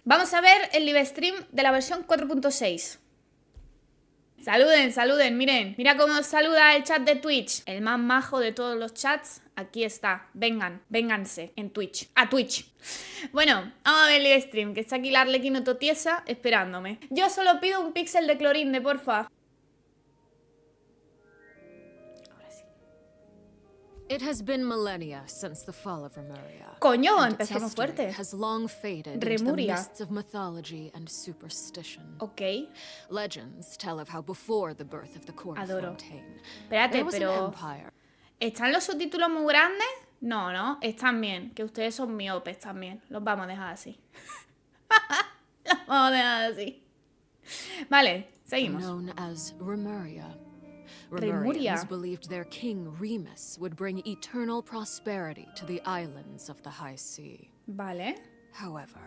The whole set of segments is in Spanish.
Vamos a ver el live stream de la versión 4.6. Saluden, saluden, miren. Mira cómo saluda el chat de Twitch. El más majo de todos los chats. Aquí está. Vengan, vénganse en Twitch. A Twitch. Bueno, vamos a ver el live stream, que está aquí la Arlecchino totiesa esperándome. Yo solo pido un píxel de clorinde, porfa. It has been millennia since the fall of Remuria. Coño, empezamos fuerte. Has long faded into the mists of mythology and superstition. Ok. Legends tell of how before the birth of the court of Fontaine, espérate, pero ¿están los subtítulos muy grandes? No, no, están bien. Que ustedes son miopes también. Los vamos a dejar así. Los vamos a dejar así. Vale, seguimos. Known as Remuria. Remurians believed their king Remus would bring eternal prosperity to the islands of the high sea. Vale. However,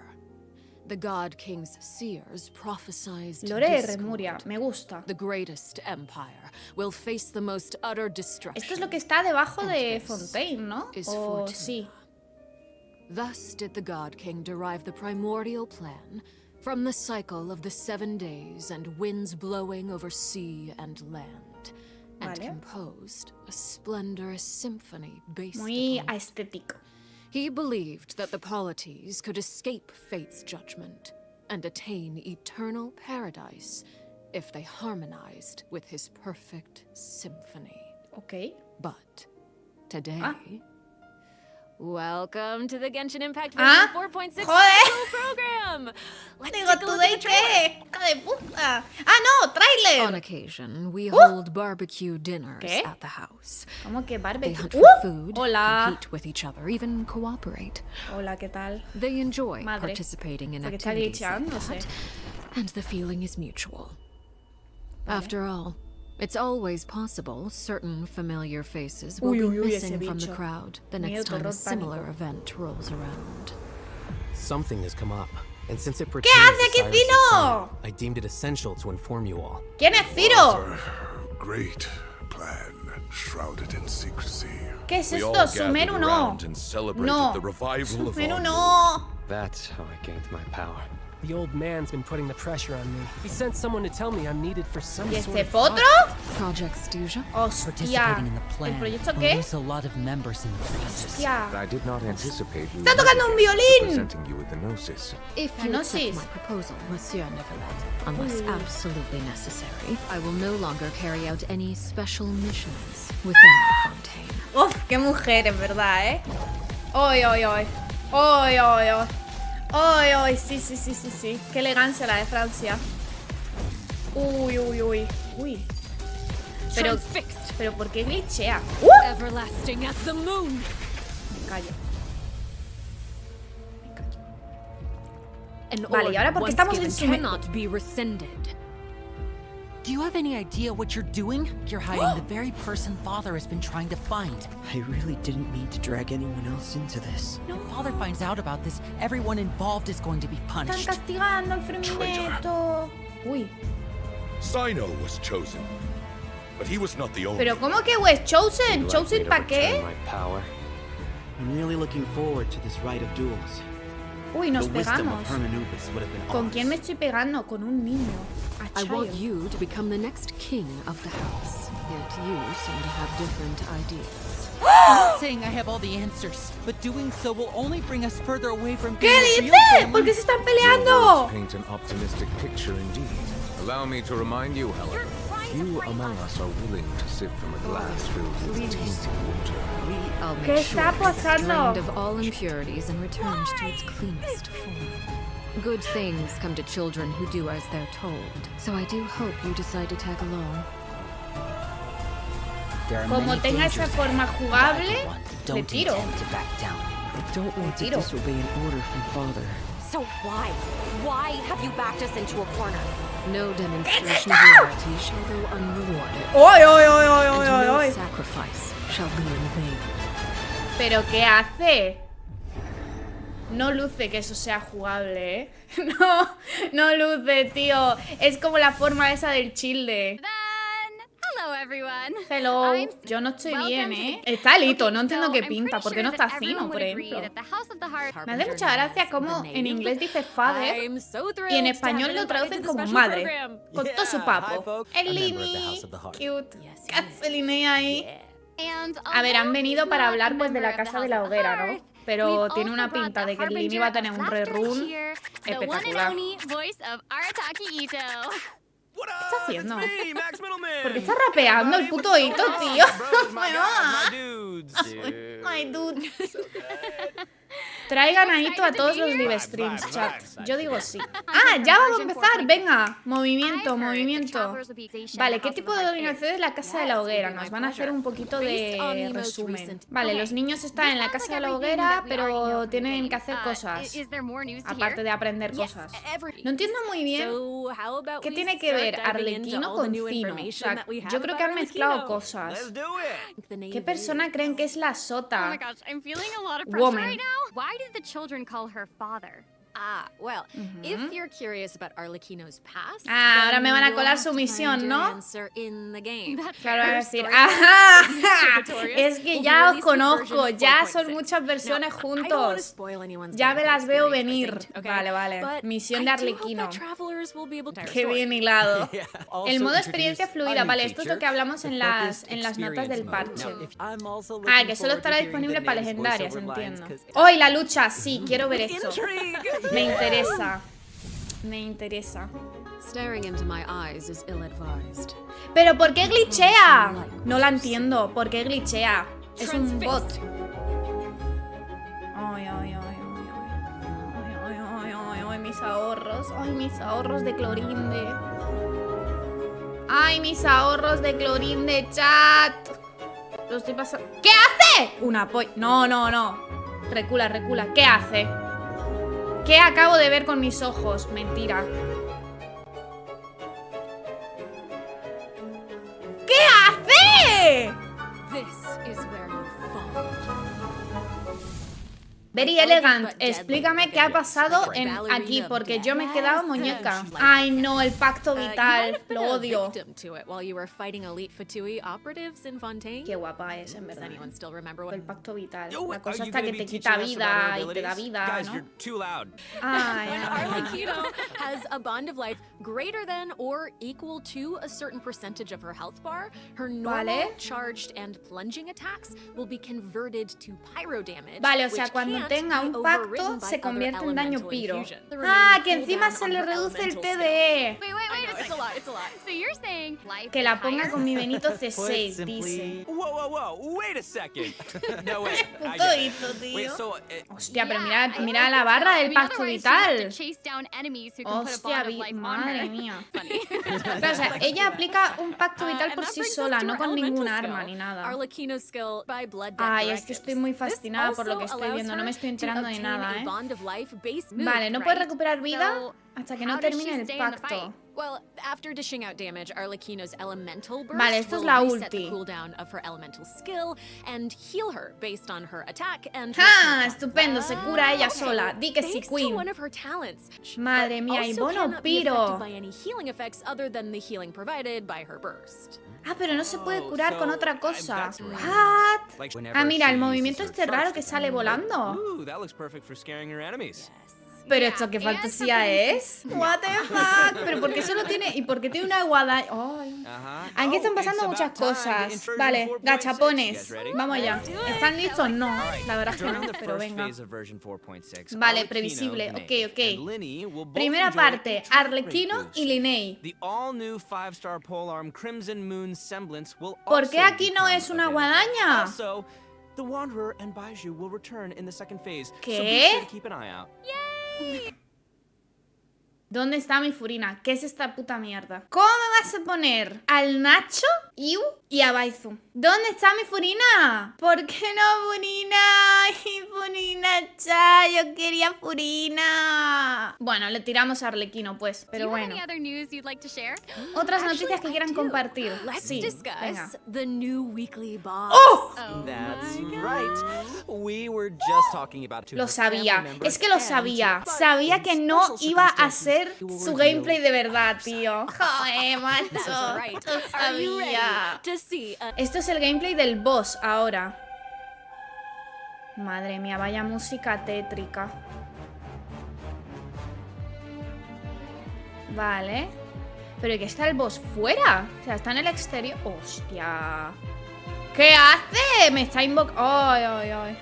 the god king's seers prophesied Lore de Remuria, me gusta. The greatest empire will face the most utter destruction. Esto es lo que está debajo de Fontaine, ¿no? Oh, sí. Thus did the god king derive the primordial plan from the cycle of the 7 days and winds blowing over sea and land. And composed a splendorous symphony based muy aesthetic. He believed that the polities could escape fate's judgment and attain eternal paradise if they harmonized with his perfect symphony. Okay. But today, welcome to the Genshin Impact version 4.6 program. Digo, ¿tú de qué? ¡Hija de puta! ¡Ah, no! ¡Trailer! On occasion, we hold barbecue dinners at the house. ¿Cómo que barbecue? They hunt for food, hola. compete with each other, even cooperate. Hola, ¿qué tal? They enjoy participating in activities like that, and the feeling is mutual. After all, it's always possible certain familiar faces will be missing from the crowd the next time a similar event rolls around. Something has come up, and since it pertains to Cyno, I deemed it essential to inform you all. ¿Quién es Cyno? Great plan, shrouded in secrecy. ¿Qué es esto? Sumeru no. No. Sumeru no. That's how I gained my power. The old man's been putting the pressure on me. He sent someone to tell me I'm needed for some sort of Project Stuja. Hostia. ¿El proyecto qué? Hostia. I did not anticipate you ¡Está tocando un violín! presenting you with the gnosis. If you accept my proposal, Monsieur Neverlet, unless absolutely necessary, I will no longer carry out any special missions within Fontaine. Uf, qué mujer, en verdad, ¿eh? Oy, oy, oy. Oy, oy, oy. Oy, oy, sí, sí, sí, sí, sí. Qué elegancia la de Francia. Uy, uy, uy. Uy. Pero ¿por qué glitchea? Everlasting as the moon. Me callo. Me callo. Vale, y ahora porque estamos en Sumeru. Do you have any idea what you're doing? You're hiding the very person Father has been trying to find. I really didn't mean to drag anyone else into this. If Father finds out about this, everyone involved is going to be punished. Están castigando al Fremeto. Uy. Cyno was chosen, but he was not the only. Pero ¿cómo que was chosen? ¿Chosen para qué? I'm really looking forward to this rite of duels. Uy, nos pegamos. ¿Con quién me estoy pegando? Con un niño. I want you to become the next king of the house. Yet you seem to have different ideas. I'm not saying I have all the answers, but doing so will only bring us further away from ¿Qué dice? ¿Por qué se están peleando? Paint an optimistic picture indeed. Allow me to remind you, however, few among us are willing to sip from a glass filled with tasty water. I'll make sure it's drained of all impurities and returned to its cleanest form. Good things come to children who do as they're told. So I do hope you decide to tag along. Como tenga esa forma jugable, le tiro. I don't want to disobey an order from Father. So why? Why have you backed us into a corner? No demonstration of loyalty shall go unrewarded. ¡Oy, oy, oy, oy, oy, And no oy! sacrifice shall be in vain. ¿Pero qué hace? No luce que eso sea jugable, ¿eh? No luce, tío. Es como la forma esa del childe. Hello, everyone. Hello. Yo no estoy bien, ¿eh? Está Lito, no entiendo qué pinta. ¿Por qué no está Cyno, por ejemplo? Me hace mucha gracia cómo en inglés dice father y en español lo traducen como madre. Con todo su papo. El Lini. Cute. ¿Qué hace Lini ahí? A ver, han venido para hablar pues de la casa de la hoguera, ¿no? Pero tiene una pinta de que el Lini va a tener un rerun espectacular. ¿Qué está haciendo? ¿Por qué está rapeando el puto Ito, tío? My dude. Traigan a Ito a todos los live streams, chat. Yo digo sí. Ah, ya vamos a empezar. Venga, movimiento, movimiento. Vale, ¿qué tipo de organización es la casa de la hoguera? Nos van a hacer un poquito de resumen. Vale, los niños están en la casa de la hoguera, pero tienen que hacer cosas. Aparte de aprender cosas. No entiendo muy bien qué tiene que ver Arlecchino con Cyno. O sea, yo creo que han mezclado cosas. ¿Qué persona creen que es la sota? Woman. Why did the children call her father? Well, if you're curious about Arlecchino's past, ahora me van a colar su misión, ¿no? Claro, a decir, ¡ajá! Es que ya os conozco, ya son muchas versiones juntos. Ya me las veo venir. Vale, vale. Misión de Arlecchino. Qué bien hilado. El modo experiencia fluida. Vale, esto es lo que hablamos en las notas del parche. Ah, que solo estará disponible para legendarias, entiendo. ¡Hoy la lucha! Sí, quiero ver esto. Me interesa. Me interesa. ¿Pero por qué glitchea? No la entiendo. ¿Por qué glitchea? Es un bot. Ay, ay, ay, ay, ay. Ay, ay, ay, ay, mis ahorros. Ay, mis ahorros de clorinde. Ay, mis ahorros de clorinde, chat. Lo estoy pasando. ¿Qué hace? Un apoyo. No, no, no. Recula, recula. ¿Qué hace? ¿Qué acabo de ver con mis ojos? Mentira. ¿Qué hace? Very elegant. Explícame qué ha pasado aquí, porque yo me he quedado muñeca. Ay, no, el pacto vital. Lo odio. Qué guapa es, en verdad. El pacto vital. La cosa hasta que te quita vida y te da vida, ¿no? Ay, Arlecchino has a bond of life greater than or equal to a certain percentage of her health bar. Her normal, charged and plunging attacks will be converted to pyro damage. Vale, o sea, cuando tenga un pacto se convierte en daño piro. Ah, que encima se le reduce el TDE. Que la ponga con mi Benito C6, dice. Puto hito, tío. Hostia, pero mira la barra del pacto vital. Hostia, madre mía. Pero, o sea, ella aplica un pacto vital por sí sola, no con ningún arma ni nada. Ay, es que estoy muy fascinada por lo que estoy viendo. No me estoy enterando de nada, ¿eh? Vale, no puedes recuperar vida hasta que no termine el pacto. Vale, esto es la ulti. ¡Ah! Estupendo, se cura ella sola. Di que sí, Queen. Madre mía, y bono piro. Ah, pero no se puede curar con otra cosa. ¿What? Ah, mira, el movimiento este raro que sale volando. Pero esto qué fantasía es. What the fuck. Pero ¿por qué solo tiene? ¿Y por qué tiene una guadaña? Ay. Aquí están pasando muchas cosas. Vale, gachapones. Vamos allá. ¿Están listos? No. La verdad es que no, pero venga. Vale, previsible. Ok, ok. Primera parte, Arlecchino y Linnea. ¿Por qué aquí no es una guadaña? ¿Qué? ¿Dónde está mi Furina? ¿Qué es esta puta mierda? ¿Cómo me vas a poner al Nacho, Iu y a Baizu? ¿Dónde está mi Furina? ¿Por qué no Furina? Ay, Furina, cha, yo quería Furina. Bueno, le tiramos a Arlecchino, pues. Pero bueno. Otras noticias que quieran compartir. Sí, venga. The new weekly boss. ¡Oh! That's right. We were just talking about Lo sabía. Es que lo sabía. Sabía que no iba a ser su gameplay de verdad, tío. Joder, macho. Lo sabía. Esto es el gameplay del boss ahora. Madre mía, vaya música tétrica. Vale. Pero ¿qué está el boss fuera? O sea, está en el exterior. ¡Hostia! ¿Qué hace? Me está invocando. ¡Ay, ay, ay!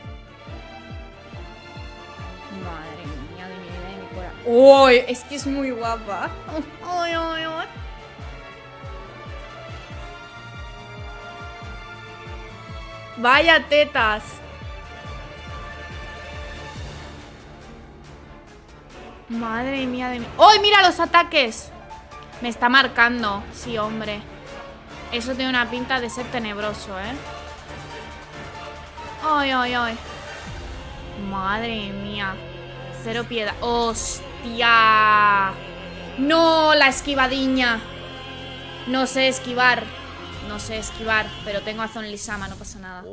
Madre mía, de mi vida y de mi corazón. ¡Uy! Es que es muy guapa. ¡Ay, ay, ay! ¡Vaya tetas! Madre mía de mi... ¡Ay, mira los ataques! Me está marcando. Sí, hombre. Eso tiene una pinta de ser tenebroso, ¿eh? ¡Ay, ay, ay! Madre mía. Cero piedad. ¡Hostia! ¡No! La esquivadiña. No sé esquivar. No sé esquivar, pero tengo a Zonlisama, no pasa nada.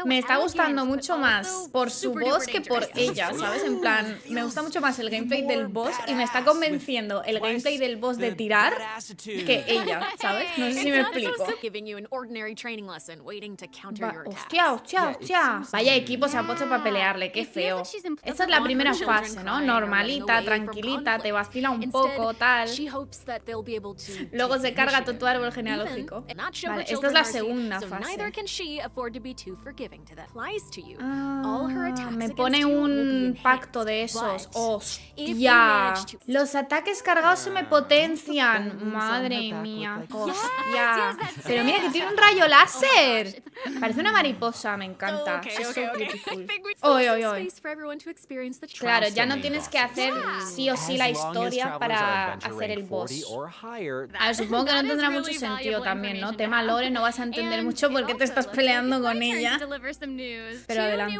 Me está gustando mucho más por su voz que por ella, ¿sabes? En plan, me gusta mucho más el gameplay del boss y me está convenciendo el gameplay del boss de tirar que ella, ¿sabes? No sé si me explico. Hostia, hostia, hostia. Vaya equipo se ha puesto para pelearle, qué feo. Esta es la primera fase, ¿no? Normalita, tranquilita, te vacila un poco, tal. Luego se carga todo tu árbol genealógico. Vale, esta es la segunda fase. Me pone un pacto de esos. ¡Hostia! Los ataques cargados se me potencian. Madre mía. ¡Hostia! Pero mira que tiene un rayo láser. Parece una mariposa, me encanta. Es so beautiful. ¡Oy, oy, oy! Claro, ya no tienes que hacer sí o sí la historia para hacer el boss. A ver, supongo que no tendrá mucho sentido también, ¿no? Tema lore, no vas a entender mucho por qué te estás peleando con ella. Pero adelante.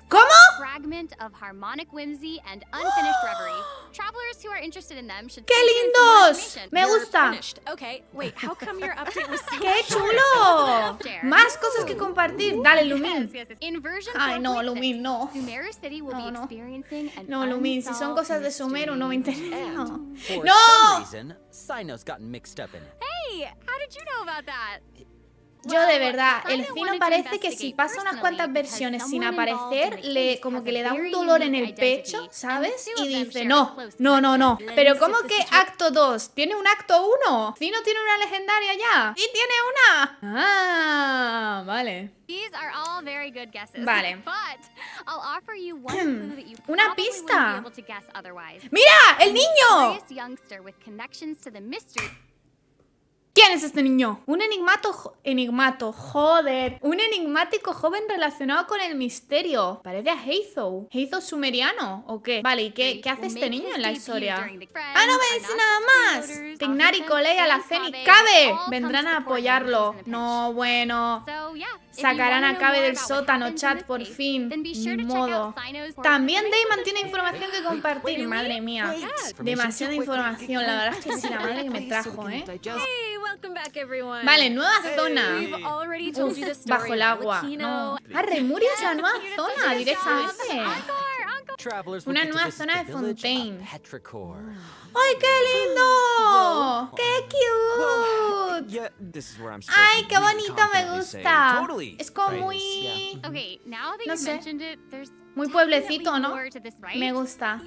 ¿Cómo? ¡Qué lindos! ¡Me gusta! ¡Qué chulo! Más cosas que compartir. Dale, Lumin. Ay, no, Lumin, no. No, Lumin, si son cosas de Sumeru no me interesa. ¡No! Cyno's gotten mixed up in it. Hey, how did you know about that? Yo de verdad, el Cyno parece que si pasa unas cuantas versiones sin aparecer, como que le da un dolor en el pecho, ¿sabes? Y dice, no, no, no, no. Pero ¿cómo que acto 2? ¿Tiene un acto 1? ¿Cyno tiene una legendaria ya? ¡Sí tiene una! Ah, vale. Vale. Una pista. ¡Mira! ¡El niño! ¿Quién es este niño? Un joder. Un enigmático joven relacionado con el misterio. Parece a Setho. ¿Setho sumeriano o qué? Vale, ¿y qué hace este niño en la historia? ¡Ah, no me dice nada más! Tignari, Colea, la Zen y Cabe vendrán a apoyarlo. No, bueno. Sacarán a Cabe del sótano, chat, por fin. Ni modo. También Damon tiene información que compartir. Madre mía. Demasiada información, la verdad es que sí, la madre que me trajo, ¿eh? Vale, nueva zona. Uf, bajo el agua. No. Ah, Remuria es la nueva zona directamente. Una nueva zona de Fontaine. ¡Ay, qué lindo! ¡Qué cute! ¡Ay, qué bonito! Me gusta. Es como muy... no sé. Muy pueblecito, ¿no? Me gusta.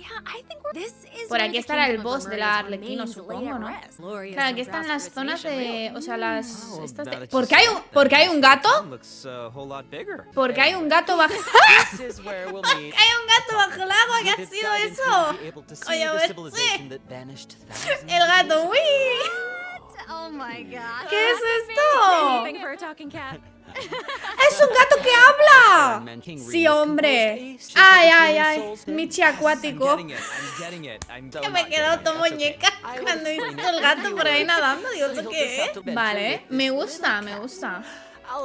Por aquí estará el boss de la Arlecchino, supongo, ¿no? Claro, aquí están las zonas de... O sea, las... Estas de... ¿Por qué hay un gato? Porque hay un gato bajo... ¡Hay un gato bajo el agua! ¿Qué ha sido eso? Oye, a ver, sí. El gato, ¡uy! ¿Qué es esto? ¡Es un gato que habla! Sí, hombre. ¡Ay, ay, ay! Michi acuático. Que me he quedado todo muñeca cuando he visto el gato por ahí nadando. Digo, ¿esto qué es? Vale, me gusta, me gusta.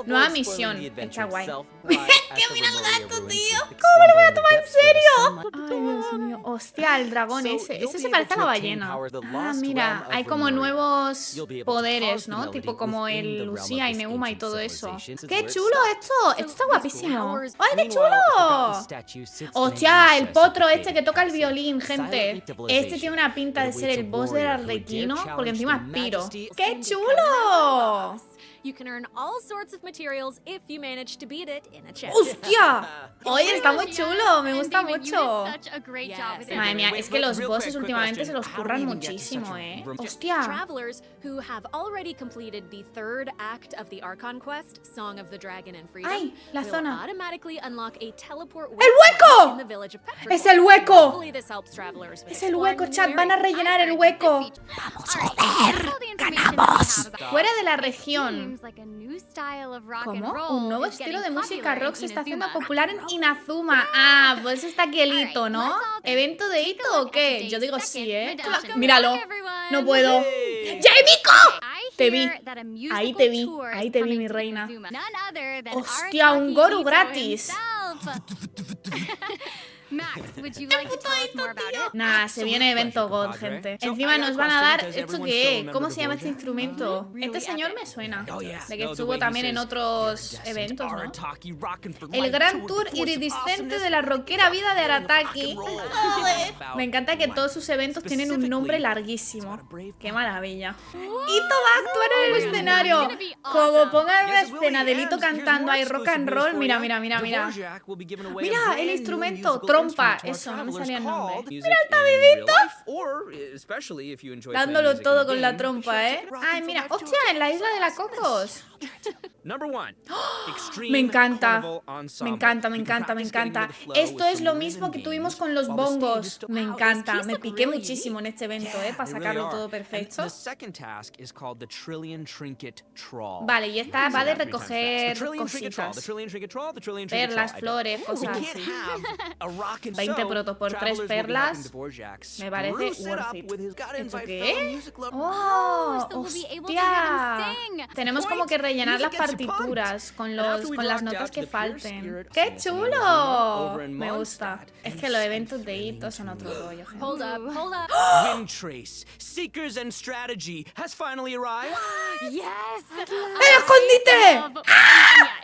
Nueva misión. Está guay. ¡Que mira el gato, tío! ¿Cómo me lo voy a tomar en serio? Ay, Dios mío. Hostia, el dragón ese. Ese se parece a la ballena. Ah, mira, hay como nuevos poderes, ¿no? Tipo como el Lucía y Neuma y todo eso. ¡Qué chulo esto! Esto está guapísimo. ¡Ay, qué chulo! Hostia, el potro este que toca el violín, gente. Este tiene una pinta de ser el boss del Arlecchino, porque encima es piro. ¡Qué chulo! You can earn all sorts of materials if you manage to beat it in a chest. ¡Hostia! Oye, está muy chulo, me gusta Andy, mucho. you did such a great job with it. Madre mía, es que los bosses últimamente se los curran muchísimo, ¿eh? ¡Hostia! Travelers who have already completed the third act of the Archon quest, Song of the Dragon and Freedom, ¡Ay, la will zona! automatically unlock a teleport ¡El hueco! in the village of Petrichor. ¡Es el hueco! Hopefully this helps travelers with Es el hueco, exploring chat, new van a areas. rellenar el I've heard hueco. this feature- Alright, ¡ganamos! Fuera de la región. Seems like a new style of rock and ¿Cómo? roll Un nuevo is estilo getting de música popular rock in se está haciendo Inazuma. popular en Inazuma. Ah, pues está aquí el hito, ¿no? ¿Evento de hito o qué? Yo digo sí, ¿eh? Míralo. No puedo. ¡Jaimiko! Te vi. Ahí te vi. Ahí te vi, mi reina. Hostia, un Goru gratis. Max, would you like to tell us more about it? Nah, se viene evento God, gente. Encima nos van a dar... ¿Esto qué? ¿Cómo se llama este instrumento? Este señor me suena. De que estuvo también en otros eventos, ¿no? El gran tour iridiscente de la rockera vida de Arataki. Me encanta que todos sus eventos tienen un nombre larguísimo. ¡Qué maravilla! Ito va a actuar en el escenario. Como pongan una escena de Lito cantando ahí rock and roll. Mira, mira, mira, mira. Mira, el instrumento, trompa. Eso, no me salía el nombre. Mira el tabidito. Dándolo todo con la trompa, ¿eh? Ay, mira. Hostia, en la isla de la Cocos. Me encanta. Me encanta, me encanta, me encanta. Esto es lo mismo que tuvimos con los bongos. Me encanta. Me piqué muchísimo en este evento, para sacarlo todo perfecto. Vale, y esta va de recoger cositas. Perlas, flores, cosas así. 20 protos por 3 perlas. Me parece worth it. ¿Esto qué es? ¡Oh! ¡Hostia! Tenemos como que rellenar las partituras con las notas que falten. ¡Qué chulo! Me gusta. Es que los eventos de hito son otro rollo, gente. Hold up, hold up. Windtrace, Seekers and Strategy has finally arrived. Yes! ¡El escondite! Yeah,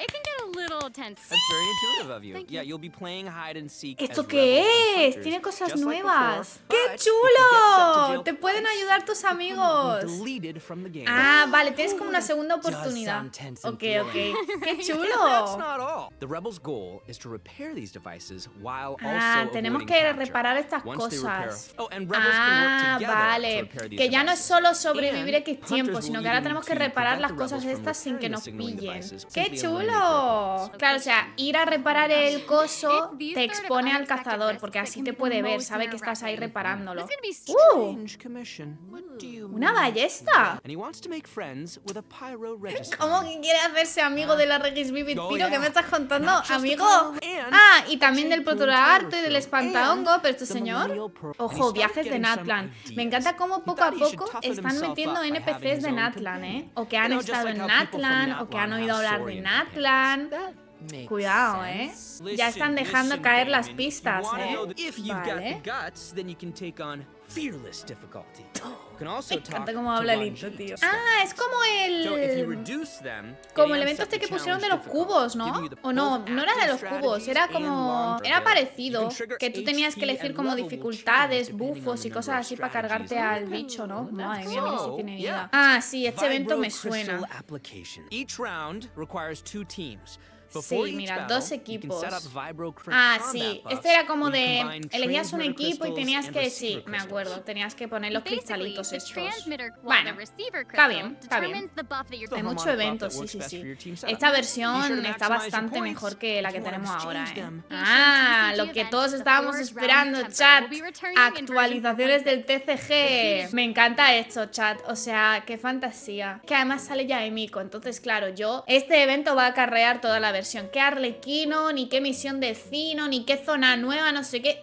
it can get a little tense. That's very intuitive of you. Yeah, you'll be playing hide and seek. ¿Esto qué es? Tiene cosas nuevas. ¡Qué chulo! Te pueden ayudar tus amigos. Ah, vale, tienes como una segunda oportunidad. Ok, ok. ¡Qué chulo! Ah, tenemos que reparar estas cosas. Ah, vale. Que ya no es solo sobrevivir X tiempo, sino que ahora tenemos que reparar las cosas estas sin que nos pillen. ¡Qué chulo! Claro, o sea, ir a reparar el coso te expone al cazador, porque así te puede ver, sabe que estás ahí reparándolo. ¡Una ballesta! ¿Cómo que quiere hacerse amigo de la Regis Vivid Piro? ¿Qué me estás contando, amigo? Ah, y también del Protolagarto y del Espantahongo, pero este señor... Ojo, viajes de Natlan. Me encanta cómo poco a poco están metiendo NPCs de Natlan, O que han estado en Natlan, o que han oído hablar de Natlan. Cuidado, Ya están dejando caer las pistas, Vale. Me encanta cómo habla Lito, tío. Ah, es como el evento este que pusieron de los cubos, ¿no? O no, no era de los cubos, era como... Era parecido, que tú tenías que elegir como dificultades, bufos y cosas así para cargarte al bicho, ¿no? Madre mía, mira si tiene vida. Ah, sí, este evento me suena. Sí, mira, 2 equipos. Ah, sí, este era como de... Elegías un equipo y tenías que... Sí, me acuerdo, tenías que poner los cristalitos estos. Bueno, está bien, está bien. Hay mucho evento, sí, sí, sí. Esta versión está bastante mejor que la que tenemos ahora, Ah, lo que todos estábamos esperando, chat. Actualizaciones del TCG. Me encanta esto, chat. O sea, qué fantasía. Que además sale ya Emiko. Entonces, claro, este evento va a acarrear toda la versión. Qué Arlecchino, ni qué misión de Cyno, ni qué zona nueva, no sé qué.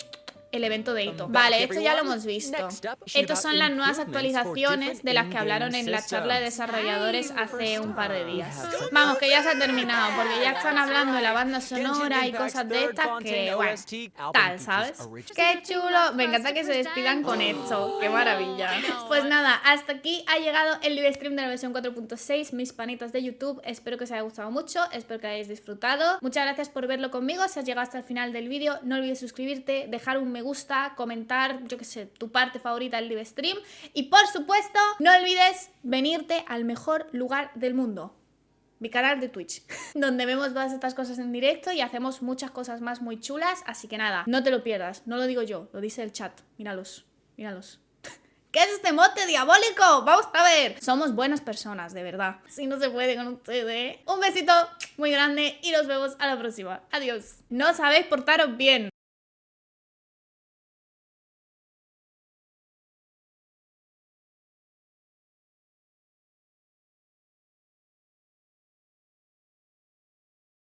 el evento de hito. Vale, esto ya lo hemos visto. Estos son las nuevas actualizaciones de las que hablaron en la charla de desarrolladores hace un par de días. Vamos, que ya se ha terminado, porque ya están hablando de la banda sonora y cosas de estas que, bueno, tal, ¿sabes? ¡Qué chulo! Me encanta que se despidan con esto. ¡Qué maravilla! Pues nada, hasta aquí ha llegado el live stream de la versión 4.6, mis panitas de YouTube. Espero que os haya gustado mucho, espero que hayáis disfrutado. Muchas gracias por verlo conmigo. Si has llegado hasta el final del vídeo, no olvides suscribirte, dejar un me gusta, comentar, yo que sé, tu parte favorita del live stream. Y por supuesto, no olvides venirte al mejor lugar del mundo, mi canal de Twitch, donde vemos todas estas cosas en directo y hacemos muchas cosas más muy chulas. Así que nada, no te lo pierdas, no lo digo yo, lo dice el chat. Míralos, míralos. ¿Qué es este mote diabólico? Vamos a ver. Somos buenas personas, de verdad. Si no se puede con ustedes. Un besito muy grande y nos vemos a la próxima. Adiós. No sabéis portaros bien.